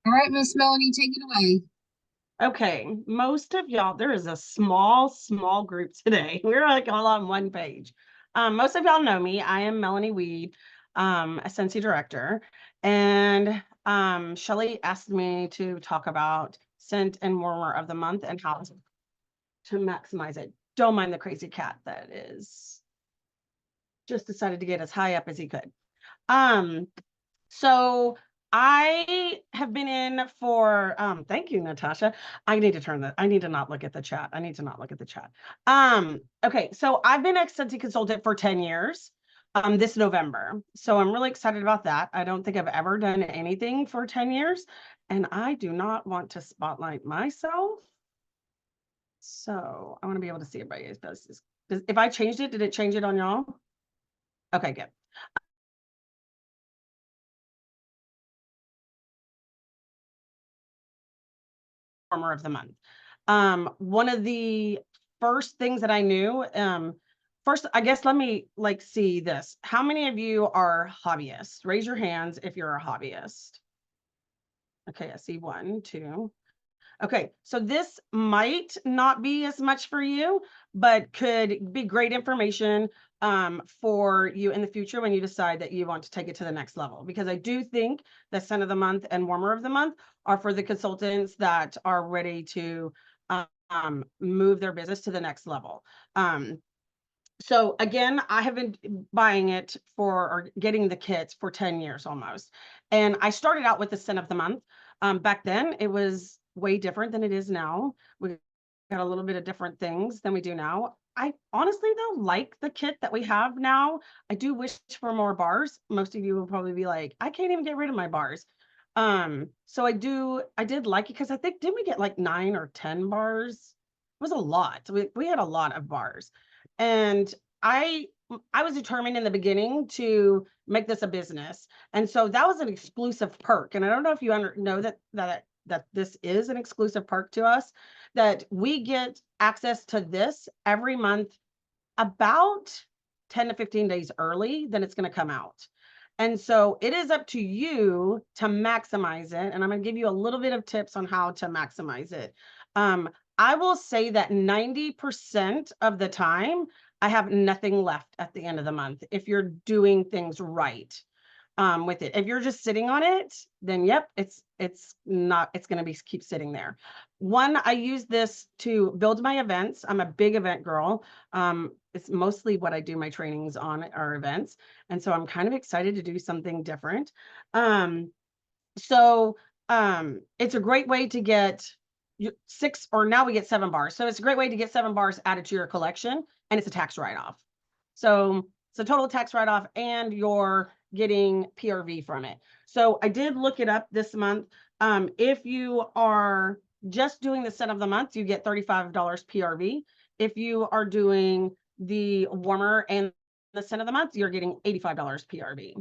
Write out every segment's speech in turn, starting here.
All right, Miss Melanie, take it away. Okay, most of y'all, there is a small group today. We're like all on one page. Most of y'all know me. I am Melanie Weed, a Scentsy director. And Shelly asked me to talk about scent and warmer of the month and how to maximize it. Don't mind the crazy cat that is just decided to get as high up as he could. Um, so I have been in for thank you, Natasha. I need to not look at the chat. I need to not look at the chat. Okay, so I've been a Scentsy consultant for 10 years this November. So I'm really excited about that. I don't think I've ever done anything for 10 years, and I do not want to spotlight myself. So I want to be able to see everybody's business. If I changed it, did it change it on y'all? Okay, good. Warmer of the month. One of the first things that I knew, first, I guess, let me see this. How many of you are hobbyists? Raise your hands if you're a hobbyist. Okay, I see 1, 2. Okay, so this might not be as much for you, but could be great information for you in the future when you decide that you want to take it to the next level. Because I do think the scent of the month and warmer of the month are for the consultants that are ready to move their business to the next level. So again, I have been buying it for or getting the kits for 10 years almost. And I started out with the scent of the month. Back then, it was way different than it is now. We got a little bit of different things than we do now. I honestly, though, like the kit that we have now. I do wish for more bars. Most of you will probably be like, I can't even get rid of my bars. So I did like it because I think, didn't we get like 9 or 10 bars? It was a lot. We had a lot of bars. And I I was determined in the beginning to make this a business. And so that was an exclusive perk. And I don't know if you know that this is an exclusive perk to us, that we get access to this every month about 10 to 15 days early than it's going to come out. And so it is up to you to maximize it. And I'm going to give you a little bit of tips on how to maximize it. I will say that 90% of the time, I have nothing left at the end of the month if you're doing things right with it. If you're just sitting on it, then yep, it's going to be keep sitting there. One, I use this to build my events. I'm a big event girl. It's mostly what I do my trainings on are events. And so I'm kind of excited to do something different. So it's a great way to get 6, or now we get 7 bars. So it's a great way to get 7 bars added to your collection, and it's a tax write-off. So it's a total tax write-off, and you're getting PRV from it. So I did look it up this month. If you are just doing the scent of the month, you get $35 PRV. If you are doing the warmer and the scent of the month, you're getting $85 PRV.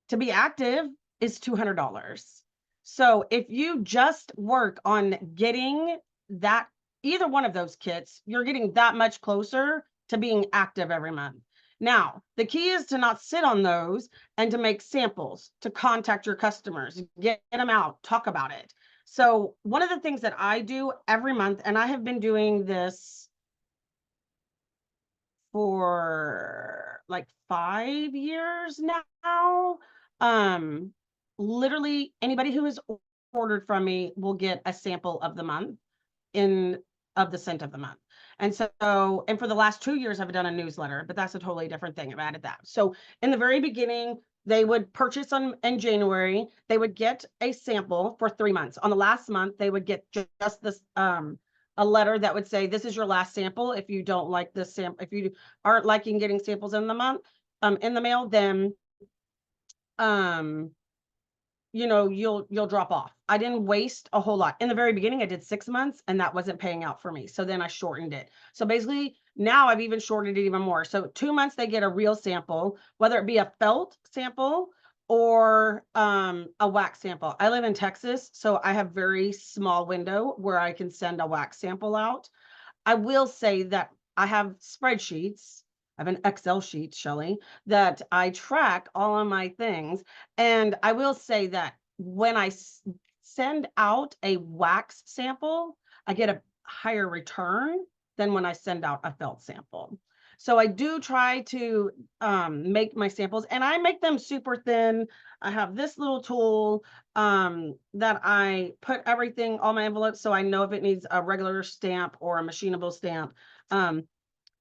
To be active is $200. So if you just work on getting that, either one of those kits, you're getting that much closer to being active every month. Now, the key is to not sit on those and to make samples, to contact your customers, get them out, talk about it. So one of the things that I do every month, and I have been doing this for like 5 years now. Literally anybody who has ordered from me will get a sample of the month of the scent of the month. And so, and for the last 2 years, I've done a newsletter, but that's a totally different thing. I've added that. So in the very beginning, they would purchase in January, they would get a sample for 3 months. On the last month, they would get just this, a letter that would say, this is your last sample. If you don't like this sample, if you aren't liking getting samples in the month, in the mail, then, you'll drop off. I didn't waste a whole lot. In the very beginning, I did 6 months and that wasn't paying out for me. So then I shortened it. So basically now I've even shortened it even more. So 2 months, they get a real sample, whether it be a felt sample or a wax sample. I live in Texas, so I have very small window where I can send a wax sample out. I will say that I have spreadsheets. I have an Excel sheet, Shelly, that I track all of my things. And I will say that when I send out a wax sample, I get a higher return than when I send out a felt sample. So I do try to make my samples, and I make them super thin. I have this little tool that I put everything, all my envelopes, so I know if it needs a regular stamp or a machinable stamp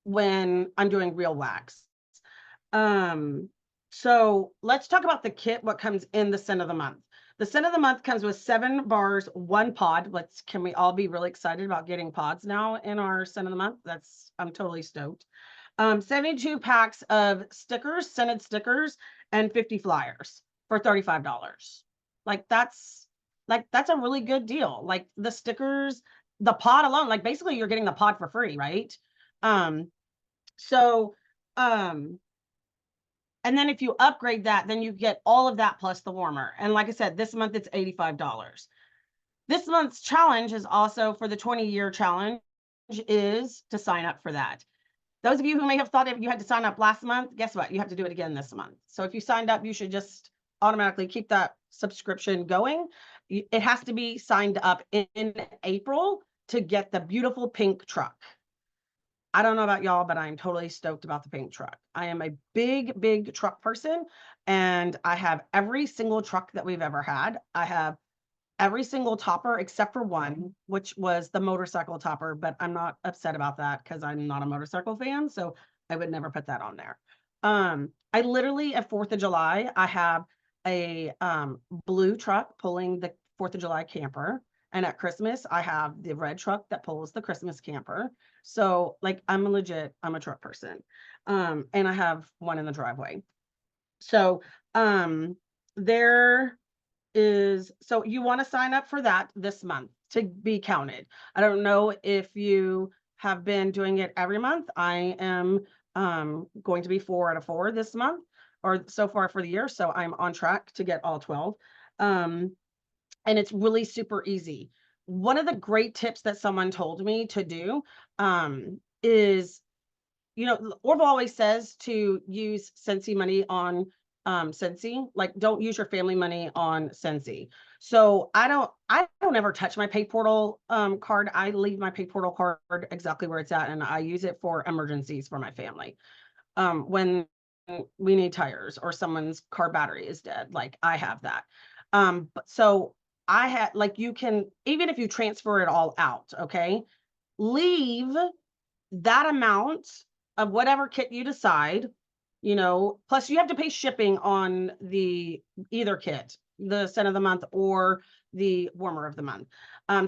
when I'm doing real wax. So let's talk about the kit, what comes in the scent of the month. The scent of the month comes with 7 bars, 1 pod. Can we all be really excited about getting pods now in our scent of the month? I'm totally stoked. 72 packs of stickers, scented stickers, and 50 flyers for $35. That's a really good deal. Like the stickers, the pod alone, like basically you're getting the pod for free, right? So and then if you upgrade that, then you get all of that plus the warmer. And like I said, this month it's $85. This month's challenge is also for the 20-year challenge is to sign up for that. Those of you who may have thought if you had to sign up last month, guess what? You have to do it again this month. So if you signed up, you should just automatically keep that subscription going. It has to be signed up in April to get the beautiful pink truck. I don't know about y'all, but I'm totally stoked about the pink truck. I am a big, big truck person, and I have every single truck that we've ever had. I have every single topper except for one, which was the motorcycle topper, but I'm not upset about that because I'm not a motorcycle fan, so I would never put that on there. I literally at 4th of July, I have a blue truck pulling the 4th of July camper. And at Christmas, I have the red truck that pulls the Christmas camper. So like I'm a truck person. And I have one in the driveway. So there is, so you want to sign up for that this month to be counted. I don't know if you have been doing it every month. I am going to be 4 out of 4 this month or so far for the year. So I'm on track to get all 12. And it's really super easy. One of the great tips that someone told me to do is, Orville always says to use Scentsy money on Scentsy, like don't use your family money on Scentsy. So I don't ever touch my PayPortal card. I leave my PayPortal card exactly where it's at, and I use it for emergencies for my family. When we need tires or someone's car battery is dead, like I have that. So I had like you can, even if you transfer it all out, okay, leave that amount of whatever kit you decide, plus you have to pay shipping on the either kit, the scent of the month or the warmer of the month.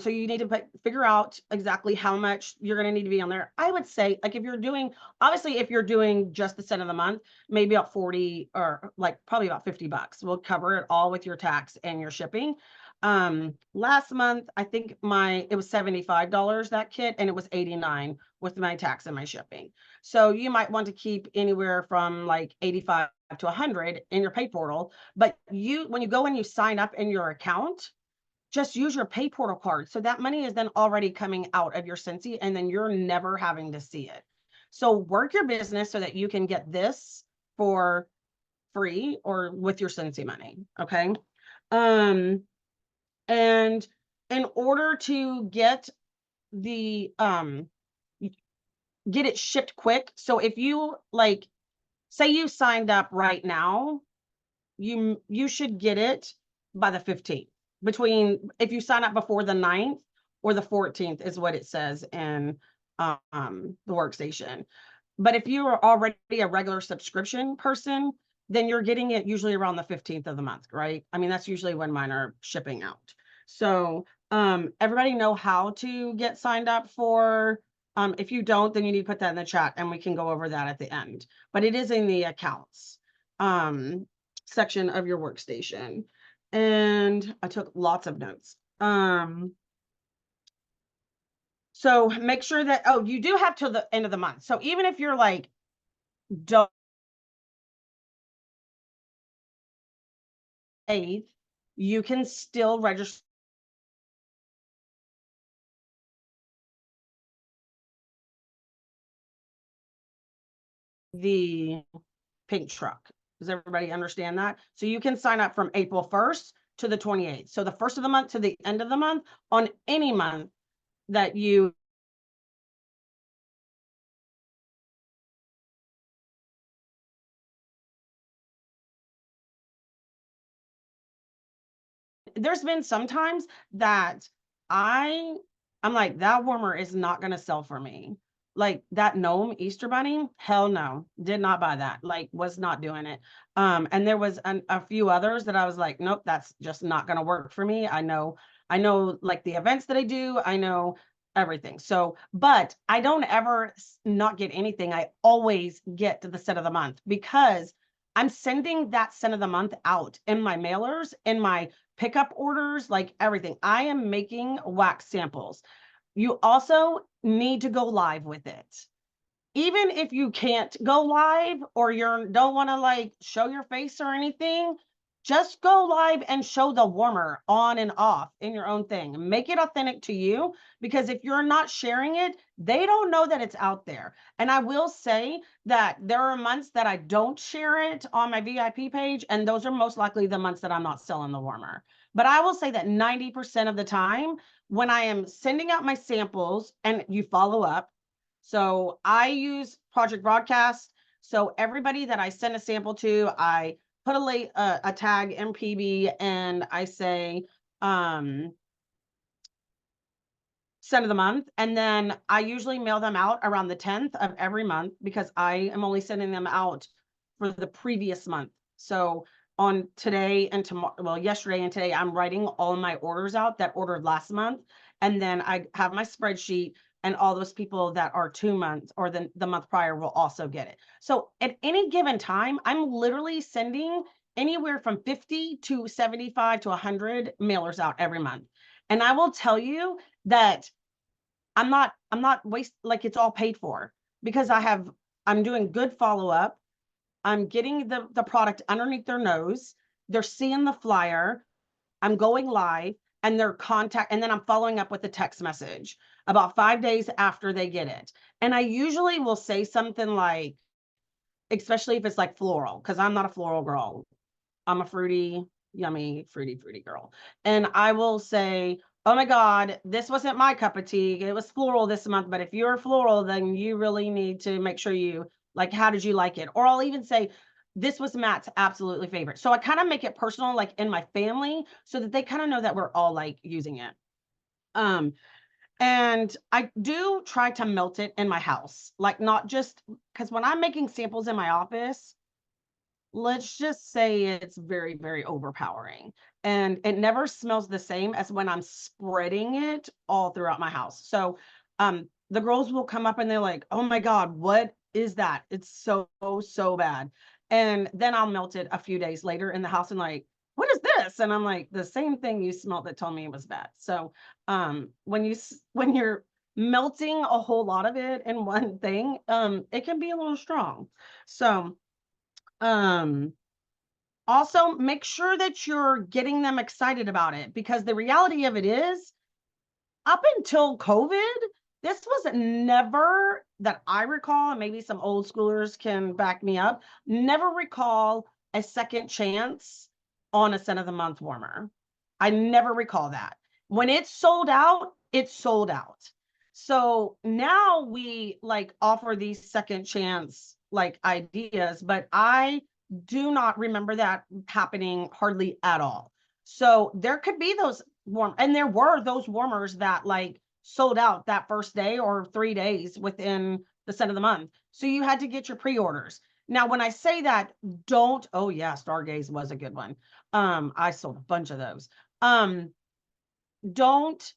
So you need to figure out exactly how much you're going to need to be on there. I would say, like, if you're doing just the scent of the month, maybe about 40 or like probably about $50 will cover it all with your tax and your shipping. Last month, I think it was $75 that kit, and it was $89 with my tax and my shipping. So you might want to keep anywhere from like 85 to 100 in your PayPortal. But when you go and you sign up in your account, just use your PayPortal card. So that money is then already coming out of your Scentsy, and then you're never having to see it. So work your business so that you can get this for free or with your Scentsy money. Okay. And in order to get get it shipped quick. So if you say you signed up right now, you should get it by the 15th. If you sign up before the 9th or the 14th is what it says in the workstation. But if you are already a regular subscription person, then you're getting it usually around the 15th of the month, right? I mean, that's usually when mine are shipping out. So everybody know how to get signed up for. If you don't, then you need to put that in the chat and we can go over that at the end. But it is in the accounts section of your workstation. And I took lots of notes. So make sure that, you do have till the end of the month. So even if you're like, don't 8th, you can still register the pink truck. Does everybody understand that? So you can sign up from April 1st to the 28th. So the first of the month to the end of the month on any month that you there's been sometimes that I'm like, that warmer is not going to sell for me. Like that gnome Easter bunny, hell no, did not buy that. Like was not doing it. And there was a few others that I was like, nope, that's just not going to work for me. I know like the events that I do, I know everything. So, but I don't ever not get anything. I always get to the set of the month because I'm sending that cent of the month out in my mailers, in my pickup orders, like everything. I am making wax samples. You also need to go live with it. Even if you can't go live or you don't want to like show your face or anything, just go live and show the warmer on and off in your own thing. Make it authentic to you, because if you're not sharing it, they don't know that it's out there. And I will say that there are months that I don't share it on my VIP page, and those are most likely the months that I'm not selling the warmer. But I will say that 90% of the time, when I am sending out my samples and you follow up, so I use Project Broadcast. So everybody that I send a sample to, I put a tag MPB and I say, cent of the month. And then I usually mail them out around the 10th of every month because I am only sending them out for the previous month. So on today and tomorrow, well, yesterday and today, I'm writing all my orders out that ordered last month. And then I have my spreadsheet, and all those people that are 2 months or the month prior will also get it. So at any given time, I'm literally sending anywhere from 50 to 75 to 100 mailers out every month. And I will tell you that I'm not like it's all paid for, because I'm doing good follow-up. I'm getting the product underneath their nose. They're seeing the flyer. I'm going live, and and then I'm following up with a text message about 5 days after they get it. And I usually will say something like, especially if it's like floral, because I'm not a floral girl. I'm a fruity, yummy, fruity girl. And I will say, oh my God, this wasn't my cup of tea. It was floral this month. But if you're floral, then you really need to make sure you like, how did you like it? Or I'll even say, this was Matt's absolutely favorite. So I kind of make it personal, like in my family, so that they kind of know that we're all like using it. And I do try to melt it in my house, like not just because when I'm making samples in my office, let's just say it's very, very overpowering. And it never smells the same as when I'm spreading it all throughout my house. So the girls will come up and they're like, oh my God, what is that? It's so, so bad. And then I'll melt it a few days later in the house and like, what is this? And I'm like, the same thing you smelled that told me it was bad. So when you're melting a whole lot of it in one thing, it can be a little strong. So um, also make sure that you're getting them excited about it, because the reality of it is, up until COVID, this was never, that I recall, and maybe some old schoolers can back me up, never recall a second chance on a cent of the month warmer. I never recall that. When it's sold out, it's sold out. So now we like offer these second chance like ideas, but I do not remember that happening hardly at all. So there could be those and there were those warmers that like sold out that first day or 3 days within the cent of the month. So you had to get your pre-orders. Now, when I say that, oh yeah, Stargaze was a good one. I sold a bunch of those. Don't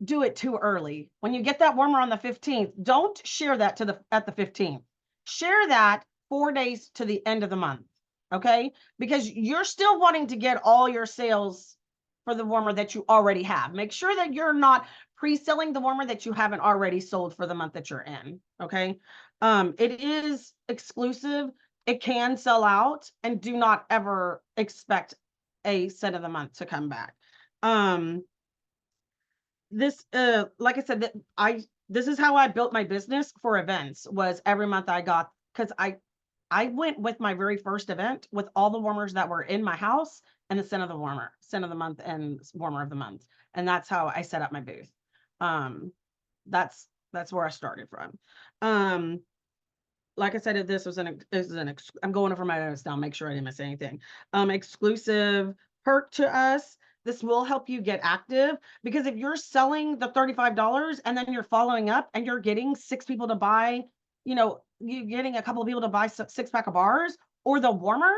do it too early. When you get that warmer on the 15th, don't share that at the 15th. Share that 4 days to the end of the month. Okay? Because you're still wanting to get all your sales for the warmer that you already have. Make sure that you're not pre-selling the warmer that you haven't already sold for the month that you're in. Okay? It is exclusive. It can sell out, and do not ever expect a cent of the month to come back. This like I said, this is how I built my business for events. Was every month I got, because I went with my very first event with all the warmers that were in my house and the scent of the warmer, scent of the month and warmer of the month. And that's how I set up my booth. That's where I started from. Like I said, if this was I'm going over my notes now, make sure I didn't miss anything. Exclusive perk to us. This will help you get active, because if you're selling the $35 and then you're following up and you're getting 6 people to buy, you're getting a couple of people to buy 6-pack of bars or the warmer,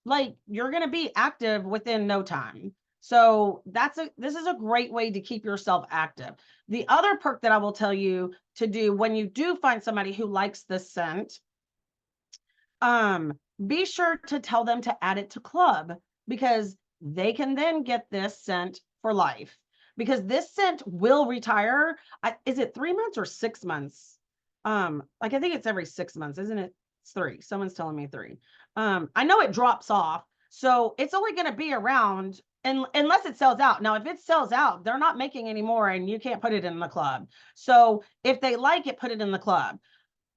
like you're going to be active within no time. So this is a great way to keep yourself active. The other perk that I will tell you to do when you do find somebody who likes this scent, be sure to tell them to add it to club, because they can then get this scent for life, because this scent will retire. Is it 3 months or 6 months? Like I think it's every 6 months, isn't it? It's 3. Someone's telling me 3. I know it drops off, so it's only going to be around unless it sells out. Now, if it sells out, they're not making any more and you can't put it in the club. So if they like it, put it in the club.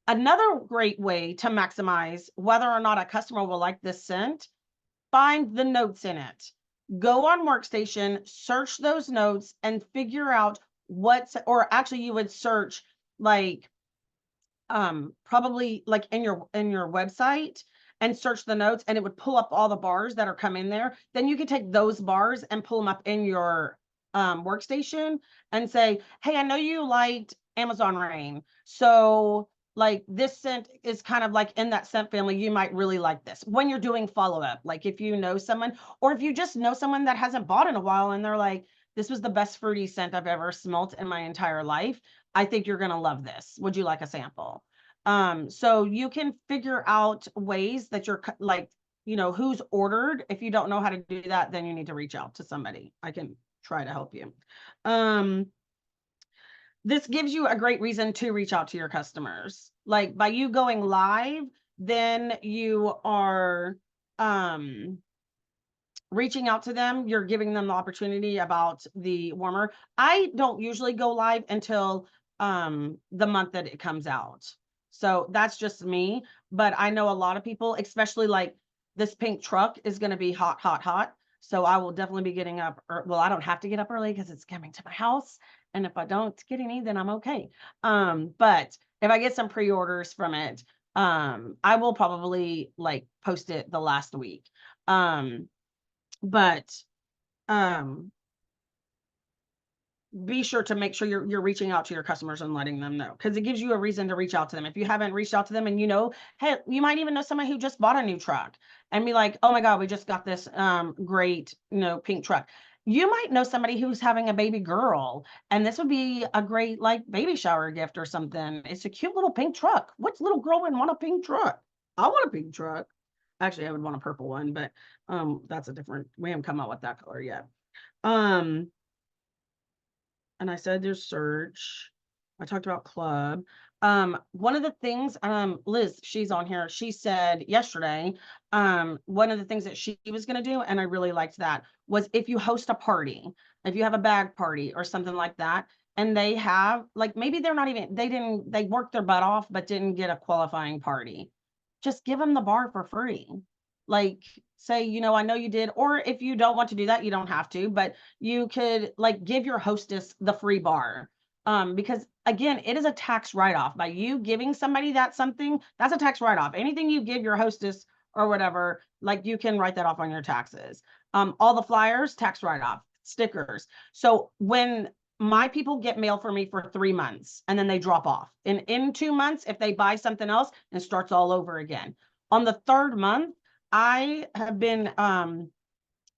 Another great way to maximize whether or not a customer will like this scent, find the notes in it. Go on Workstation, search those notes and figure out or actually you would search like, probably like in your website and search the notes, and it would pull up all the bars that are coming there. Then you can take those bars and pull them up in your Workstation and say, hey, I know you liked Amazon Rain. So like this scent is kind of like in that scent family. You might really like this when you're doing follow-up. Like if you know someone, or if you just know someone that hasn't bought in a while and they're like, this was the best fruity scent I've ever smelt in my entire life. I think you're going to love this. Would you like a sample? So you can figure out ways that you're like, who's ordered. If you don't know how to do that, then you need to reach out to somebody. I can try to help you. This gives you a great reason to reach out to your customers. Like by you going live, then you are, reaching out to them. You're giving them the opportunity about the warmer. I don't usually go live until the month that it comes out. So that's just me. But I know a lot of people, especially like this pink truck is going to be hot, hot, hot. So I will definitely be getting up. Well, I don't have to get up early because it's coming to my house. And if I don't get any, then I'm okay. But if I get some pre-orders from it, I will probably like post it the last week. But be sure to make sure you're reaching out to your customers and letting them know, because it gives you a reason to reach out to them. If you haven't reached out to them and hey, you might even know someone who just bought a new truck and be like, oh my God, we just got this great, pink truck. You might know somebody who's having a baby girl, and this would be a great like baby shower gift or something. It's a cute little pink truck. What little girl would want a pink truck? I want a pink truck. Actually, I would want a purple one, but that's a different, we haven't come out with that color yet. And I said there's search. I talked about club. One of the things, Liz, she's on here, she said yesterday, one of the things that she was going to do, and I really liked that, was if you host a party, if you have a bag party or something like that, and they have, like, maybe they're not even, they worked their butt off, but didn't get a qualifying party. Just give them the bar for free. Like, say, I know you did, or if you don't want to do that, you don't have to, but you could like give your hostess the free bar. Because again, it is a tax write-off. By you giving somebody something, that's a tax write-off. Anything you give your hostess or whatever, like you can write that off on your taxes. All the flyers, tax write-off, stickers. So when my people get mail for me for 3 months and then they drop off, and in 2 months, if they buy something else, it starts all over again. On the 3rd month, I have been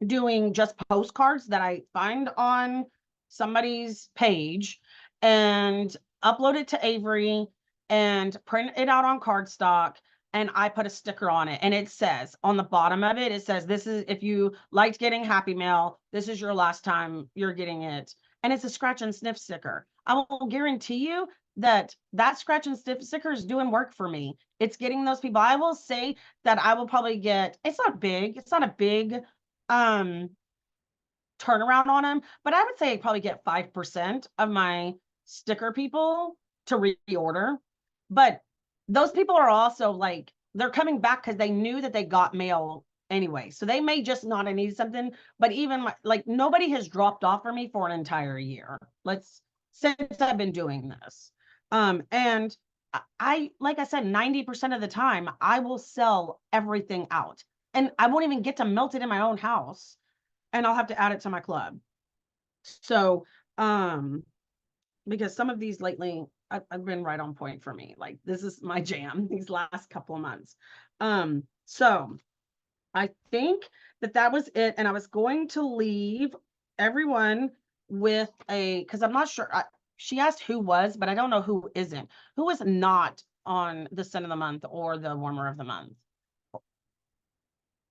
doing just postcards that I find on somebody's page and upload it to Avery and print it out on cardstock, and I put a sticker on it, and it says on the bottom of it, it says, this is, if you liked getting Happy Mail, this is your last time you're getting it. And it's a scratch and sniff sticker. I will guarantee you that scratch and sniff sticker is doing work for me. It's getting those people. I will say that I will probably get, it's not a big turnaround on them, but I would say I probably get 5% of my sticker people to reorder. But those people are also like, they're coming back because they knew that they got mail anyway. So they may just not have needed something, but even like nobody has dropped off for me for an entire year. Since I've been doing this. And I like I said, 90% of the time I will sell everything out. And I won't even get to melt it in my own house. And I'll have to add it to my club. So because some of these lately I've been right on point for me. Like this is my jam these last couple of months. So I think that was it. And I was going to leave everyone with because I'm not sure. She asked who was, but I don't know who isn't. Who is not on the scent of the month or the warmer of the month?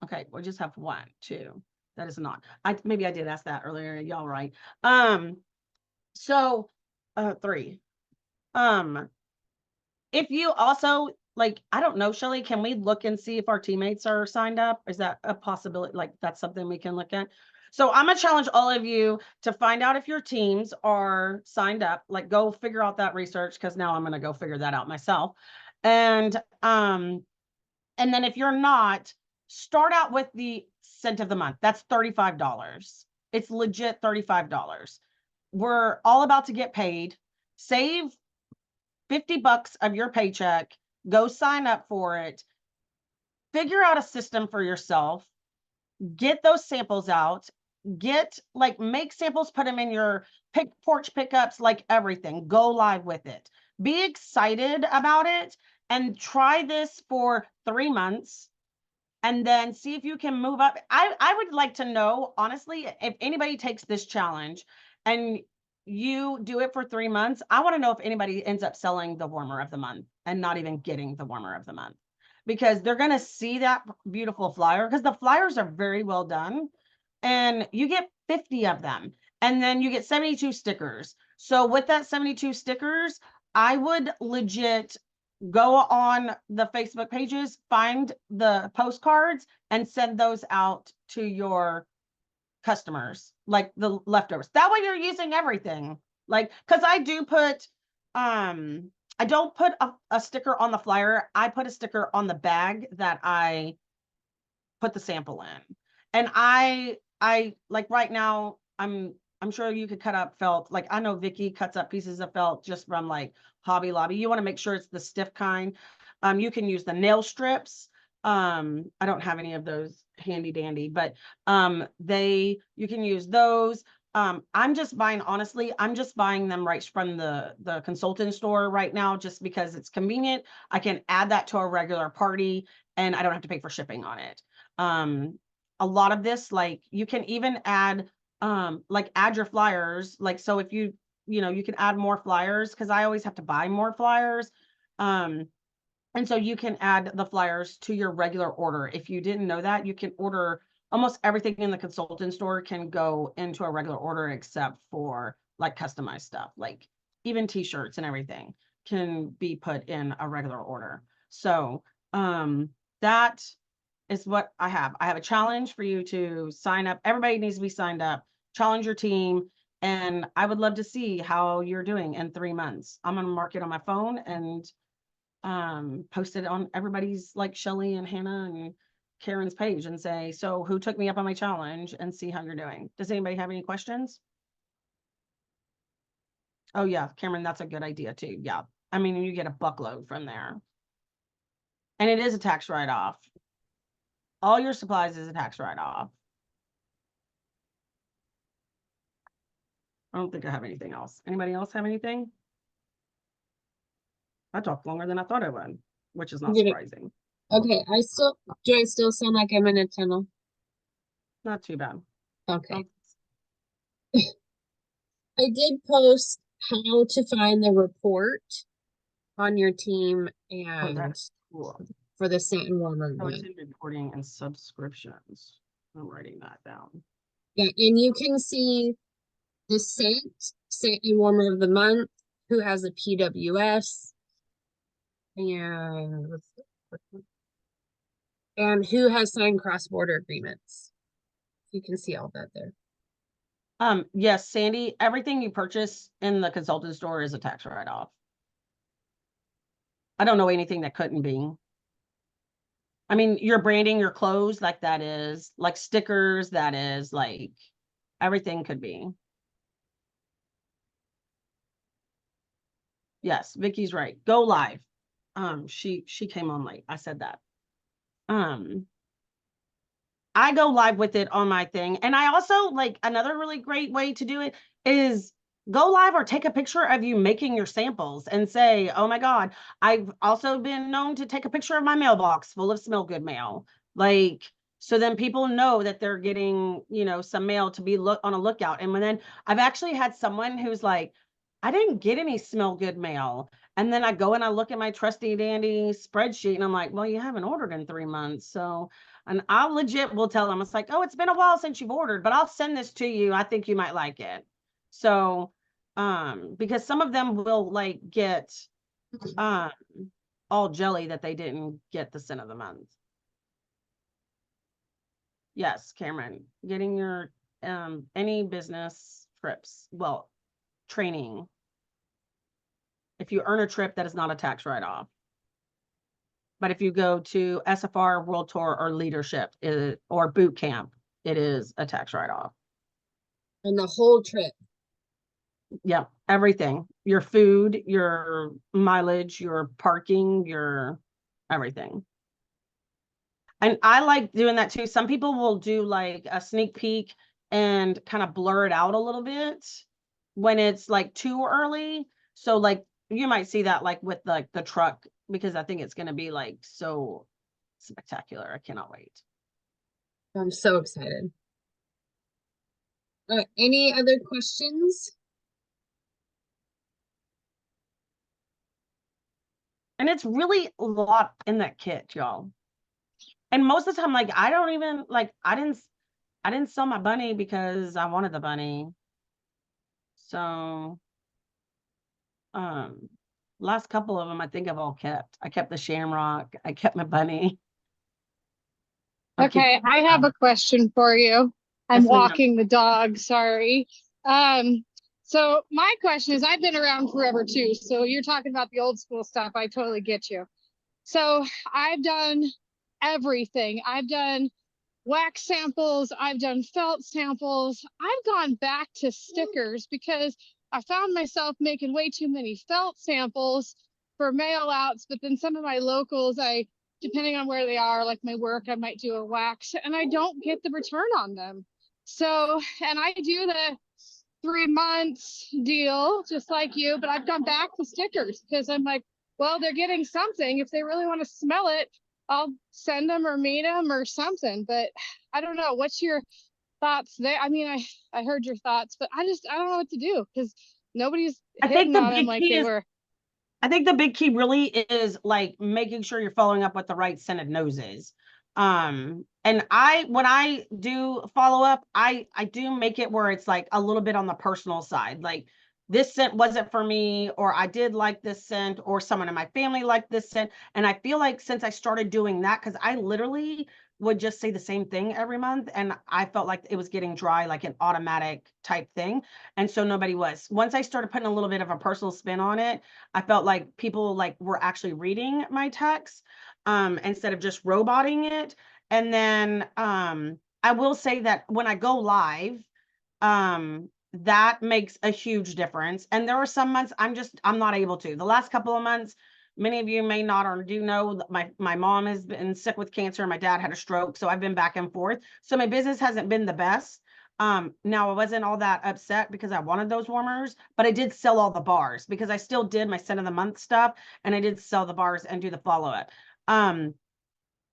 Okay, we'll just have 1, 2. That is not. Maybe I did ask that earlier. Y'all right. So 3. If you also like, I don't know, Shelly, can we look and see if our teammates are signed up? Is that a possibility? Like that's something we can look at? So I'm gonna challenge all of you to find out if your teams are signed up. Like go figure out that research because now I'm gonna go figure that out myself. And then if you're not, start out with the scent of the month. That's $35. It's legit $35. We're all about to get paid. Save $50 of your paycheck, go sign up for it, figure out a system for yourself, get those samples out, make samples, put them in your porch pickups, like everything, go live with it. Be excited about it and try this for 3 months and then see if you can move up. I would like to know, honestly, if anybody takes this challenge and you do it for 3 months, I want to know if anybody ends up selling the warmer of the month and not even getting the warmer of the month, because they're going to see that beautiful flyer, because the flyers are very well done and you get 50 of them and then you get 72 stickers. So with that 72 stickers, I would legit go on the Facebook pages, find the postcards and send those out to your customers, like the leftovers. That way you're using everything. Like, cause I do put, I don't put a sticker on the flyer. I put a sticker on the bag that I put the sample in. And I like right now, I'm sure you could cut up felt. Like I know Vicky cuts up pieces of felt just from like Hobby Lobby. You want to make sure it's the stiff kind. You can use the nail strips. I don't have any of those handy dandy, but you can use those. I'm just buying, honestly, I'm just buying them right from the consultant store right now, just because it's convenient. I can add that to a regular party and I don't have to pay for shipping on it. A lot of this, like you can even add, add your flyers. Like, so if you can add more flyers, because I always have to buy more flyers. And so you can add the flyers to your regular order. If you didn't know that, you can order almost everything in the consultant store can go into a regular order, except for like customized stuff, like even t-shirts and everything can be put in a regular order. So that is what I have. I have a challenge for you to sign up. Everybody needs to be signed up, challenge your team. And I would love to see how you're doing in 3 months. I'm going to mark it on my phone and post it on everybody's, like Shelly and Hannah and Karen's page, and say, so who took me up on my challenge, and see how you're doing. Does anybody have any questions? Oh yeah, Cameron, that's a good idea too. Yeah. I mean, you get a buckload from there. And it is a tax write-off. All your supplies is a tax write-off. I don't think I have anything else. Anybody else have anything? I talked longer than I thought I would, which is not surprising. Okay, do I still sound like I'm in a tunnel? Not too bad. Okay. I did post how to find the report on your team and cool. for the scent and warmer. Oh, it's in reporting and subscriptions. I'm writing that down. Yeah, and you can see the scent and warmer of the month, who has a PWS, and who has signed cross-border agreements. You can see all that there. Yes, Sandy, everything you purchase in the consultant store is a tax write-off. I don't know anything that couldn't be. I mean, your branding, your clothes, like that is, like stickers, that is, like everything could be. Yes, Vicky's right. Go live. She came on late. I said that. I go live with it on my thing. And I also like another really great way to do it is go live or take a picture of you making your samples and say, oh my God, I've also been known to take a picture of my mailbox full of Smell Good mail. Like, so then people know that they're getting, you know, some mail to be on a lookout. And then I've actually had someone who's like, I didn't get any Smell Good mail. And then I go and I look at my trusty dandy spreadsheet and I'm like, well, you haven't ordered in 3 months. So and I'll legit will tell them, it's like, oh, it's been a while since you've ordered, but I'll send this to you. I think you might like it. So, because some of them will like get all jelly that they didn't get the scent of the month. Yes, Cameron, getting your any business trips, well, training. If you earn a trip, that is not a tax write-off. But if you go to SFR, World Tour, or leadership or boot camp, it is a tax write-off. And the whole trip. Yeah, everything. Your food, your mileage, your parking, your everything. And I like doing that too. Some people will do like a sneak peek and kind of blur it out a little bit when it's like too early. So like you might see that like with like the truck, because I think it's going to be like so spectacular. I cannot wait. I'm so excited. Any other questions? And it's really a lot in that kit, y'all. And most of the time, like I don't even like I didn't sell my bunny because I wanted the bunny. So last couple of them I think I've all kept. I kept the shamrock, I kept my bunny. Okay, I have a question for you. I'm Yes, ma'am. walking the dog, sorry. So my question is, I've been around forever too. So you're talking about the old school stuff. I totally get you. So I've done everything. I've done wax samples. I've done felt samples. I've gone back to stickers because I found myself making way too many felt samples for mail outs. But then some of my locals, depending on where they are, like my work, I might do a wax and I don't get the return on them. So, and I do the 3 months deal, just like you, but I've gone back to stickers because I'm like, well, they're getting something. If they really want to smell it, I'll send them or meet them or something. But I don't know. What's your thoughts there? I mean, I heard your thoughts, but I don't know what to do because nobody's hitting on them like they were. I think the big key really is like making sure you're following up with the right scented noses. And when I do follow up, I do make it where it's like a little bit on the personal side. Like this scent wasn't for me, or I did like this scent, or someone in my family liked this scent. And I feel like since I started doing that, because I literally would just say the same thing every month, and I felt like it was getting dry, like an automatic type thing. And so nobody was. Once I started putting a little bit of a personal spin on it, I felt like people like were actually reading my text instead of just roboting it. And then I will say that when I go live, that makes a huge difference. And there are some months I'm not able to. The last couple of months, many of you may not or do know that my mom has been sick with cancer and my dad had a stroke. So I've been back and forth. So my business hasn't been the best. Now I wasn't all that upset because I wanted those warmers, but I did sell all the bars because I still did my scent of the month stuff and I did sell the bars and do the follow-up.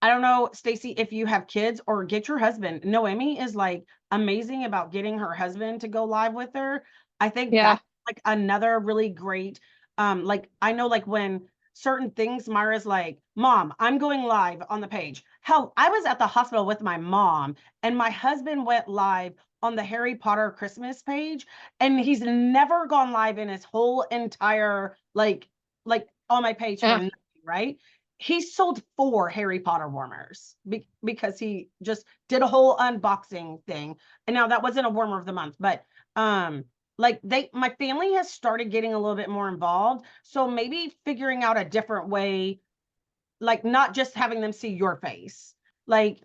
I don't know, Stacy, if you have kids or get your husband. Noemi is like amazing about getting her husband to go live with her. I think that's like another really great, like I know like when certain things, Myra's like, Mom, I'm going live on the page. Hell, I was at the hospital with my mom and my husband went live on the Harry Potter Christmas page and he's never gone live in his whole entire like on my page for nothing, right? He sold 4 Harry Potter warmers because he just did a whole unboxing thing. And now that wasn't a warmer of the month, but like my family has started getting a little bit more involved. So maybe figuring out a different way like not just having them see your face. Like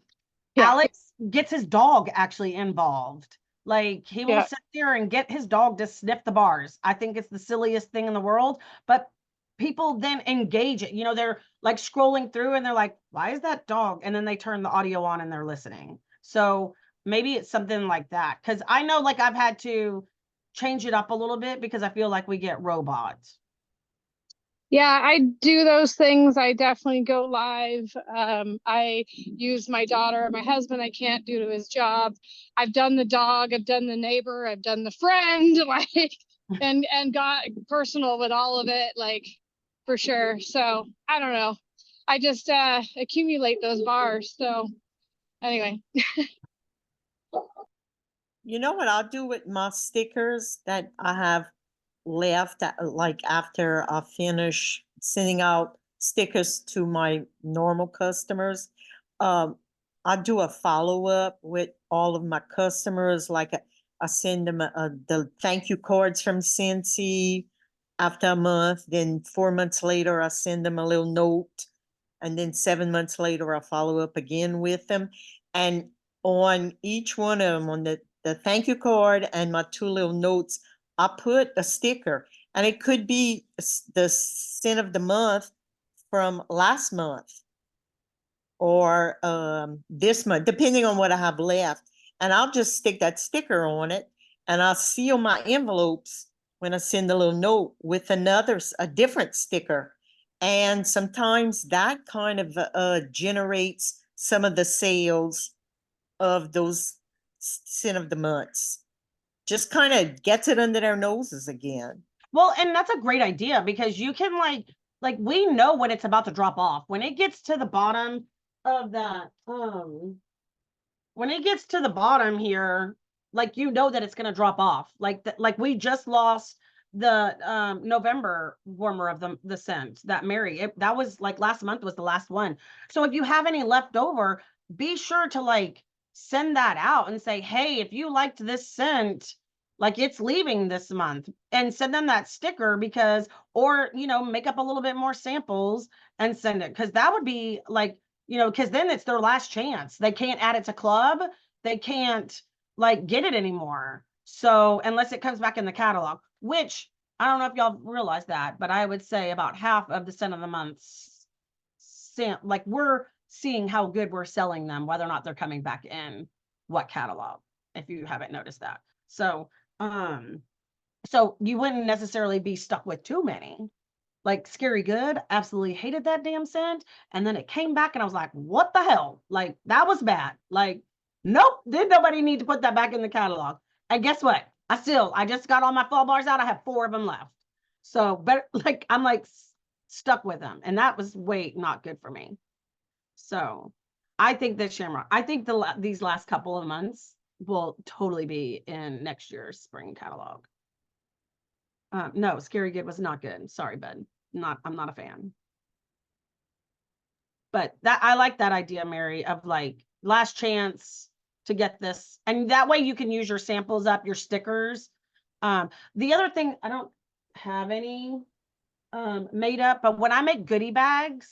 Yeah. Alex gets his dog actually involved. Like he will Yeah. sit there and get his dog to sniff the bars. I think it's the silliest thing in the world, but people then engage it. You know, they're like scrolling through and they're like, why is that dog? And then they turn the audio on and they're listening. So maybe it's something like that. Cause I know like I've had to change it up a little bit because I feel like we get robots. Yeah, I do those things. I definitely go live. I use my daughter, my husband, I can't due to his job. I've done the dog, I've done the neighbor, I've done the friend, like, and got personal with all of it, like, for sure. So I don't know. I just accumulate those bars. So anyway. You know what I'll do with my stickers that I have left, like after I finish sending out stickers to my normal customers? Um, I do a follow-up with all of my customers, like I send them the thank you cards from Scentsy after a month, then 4 months later, I send them a little note, and then 7 months later, I follow up again with them. And on each one of them, on the thank you card and my two little notes, I put a sticker, and it could be the scent of the month from last month or this month, depending on what I have left. And I'll just stick that sticker on it, and I'll seal my envelopes when I send a little note with a different sticker. And sometimes that kind of generates some of the sales of those scent of the months. Just kind of gets it under their noses again. Well, and that's a great idea because you can like we know when it's about to drop off. When it gets to the bottom of that, when it gets to the bottom here, like you know that it's gonna drop off. Like we just lost the November warmer of the scent, that Mary. That was like last month was the last one. So if you have any left over, be sure to like send that out and say, hey, if you liked this scent, like it's leaving this month, and send them that sticker because, or you know, make up a little bit more samples and send it, because that would be like, you know, because then it's their last chance. They can't add it to club. They can't like get it anymore. So unless it comes back in the catalog, which I don't know if y'all realize that, but I would say about half of the scent of the months, like we're seeing how good we're selling them, whether or not they're coming back in what catalog, if you haven't noticed that. So you wouldn't necessarily be stuck with too many. Like Scary Good, absolutely hated that damn scent. And then it came back and I was like, what the hell? Like, that was bad. Like, nope, did nobody need to put that back in the catalog. And guess what? I just got all my fall bars out. I have 4 of them left. So, but like, I'm like stuck with them. And that was way not good for me. So I think that Shamrock, I think these last couple of months will totally be in next year's spring catalog. No, Scary Good was not good. Sorry, bud. I'm not a fan. But that I like that idea, Mary, of like last chance to get this. And that way you can use your samples up, your stickers. The other thing, I don't have any made up, but when I make goodie bags,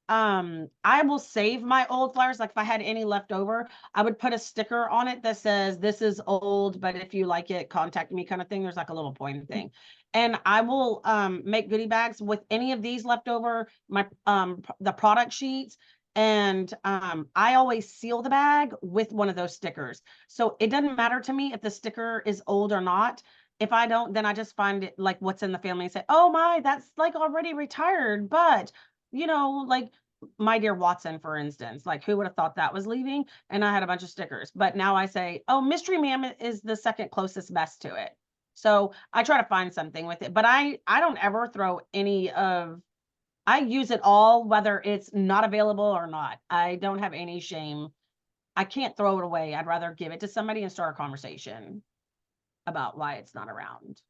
I will save my old flyers. Like if I had any left over, I would put a sticker on it that says this is old, but if you like it, contact me, kind of thing. There's like a little pointing thing. And I will make goodie bags with any of these left over, my the product sheets. And I always seal the bag with one of those stickers. So it doesn't matter to me if the sticker is old or not. If I don't, then I just find it like what's in the family and say, oh my, that's like already retired. But, you know, like My Dear Watson, for instance, like who would have thought that was leaving? And I had a bunch of stickers. But now I say, oh, Mystery Ma'am is the second closest best to it. So I try to find something with it. But I don't ever throw any of, I use it all, whether it's not available or not. I don't have any shame. I can't throw it away. I'd rather give it to somebody and start a conversation about why it's not around.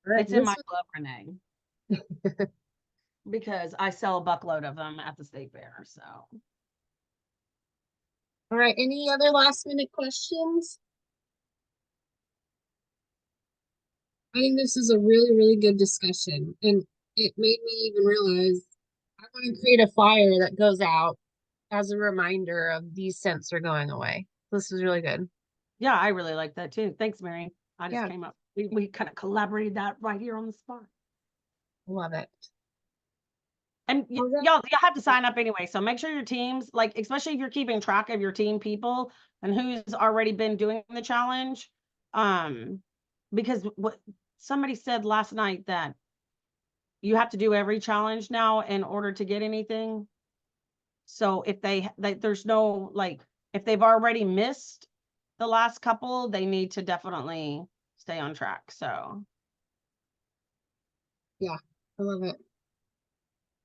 Right, It's in this my glove, Renee. Because I sell a buckload of them at the state fair. So all right, any other last minute questions? I think this is a really, really good discussion, and it made me even realize I want to create a flyer that goes out as a reminder of these scents are going away. This is really good. Yeah, I really like that too. Thanks, Mary. I just Yeah. came up. We kind of collaborated that right here on the spot. Love it. And Well, that- y'all have to sign up anyway. So make sure your teams, like, especially if you're keeping track of your team people and who's already been doing the challenge. Because what somebody said last night that you have to do every challenge now in order to get anything. So if there's no, like, if they've already missed the last couple, they need to definitely stay on track. So I love it.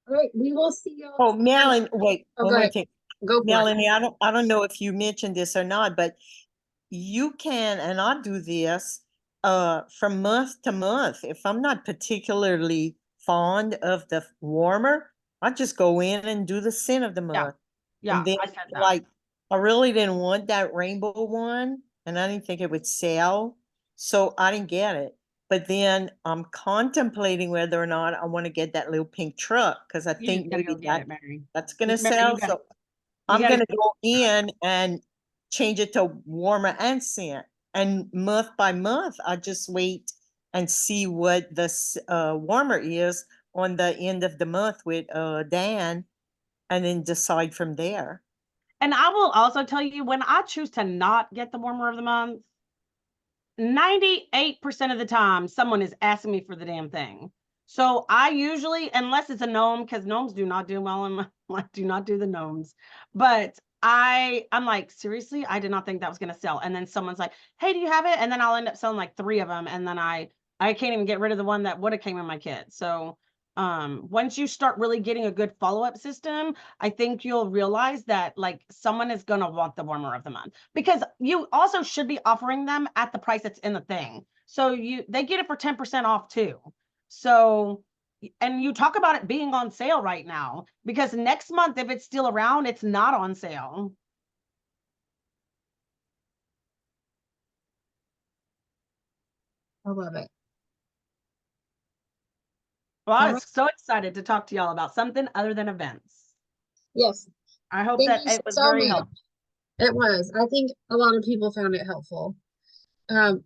All right, we will see you. Oh, Melanie, wait, Oh, one go more ahead. thing. Go for it. Melanie, I don't know if you mentioned this or not, but you can, and I do this, from month to month. If I'm not particularly fond of the warmer, I just go in and do the scent of the month. yeah, And then, I said that. like, I really didn't want that rainbow one, and I didn't think it would sell, so I didn't get it. But then I'm contemplating whether or not I want to get that little pink truck, because I You think just gotta maybe go get it, Mary. that's gonna Mary, sell, you got- so you I'm gotta- gonna go in and change it to warmer and scent. And month by month, I just wait and see what the warmer is on the end of the month with Dan, and then decide from there. And I will also tell you, when I choose to not get the warmer of the month, 98% of the time, someone is asking me for the damn thing. So I usually, unless it's a gnome, because gnomes do not do well in my, I do not do the gnomes. But I'm like, seriously, I did not think that was gonna sell. And then someone's like, hey, do you have it? And then I'll end up selling like 3 of them. And then I can't even get rid of the one that would have came in my kit. So once you start really getting a good follow-up system, I think you'll realize that, like, someone is going to want the warmer of the month, because you also should be offering them at the price that's in the thing. So they get it for 10% off too. So, and you talk about it being on sale right now, because next month, if it's still around, it's not on sale. I love it. Well, I All was so excited to talk to y'all about something other than events. Yes, I hope thank that you it was so very much. helpful. It was. I think a lot of people found it helpful.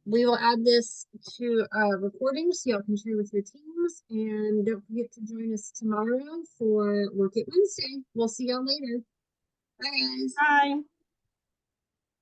We will add this to recording so y'all can share with your teams, and don't forget to join us tomorrow for Work It Wednesday. We'll see y'all later. Bye guys. Bye.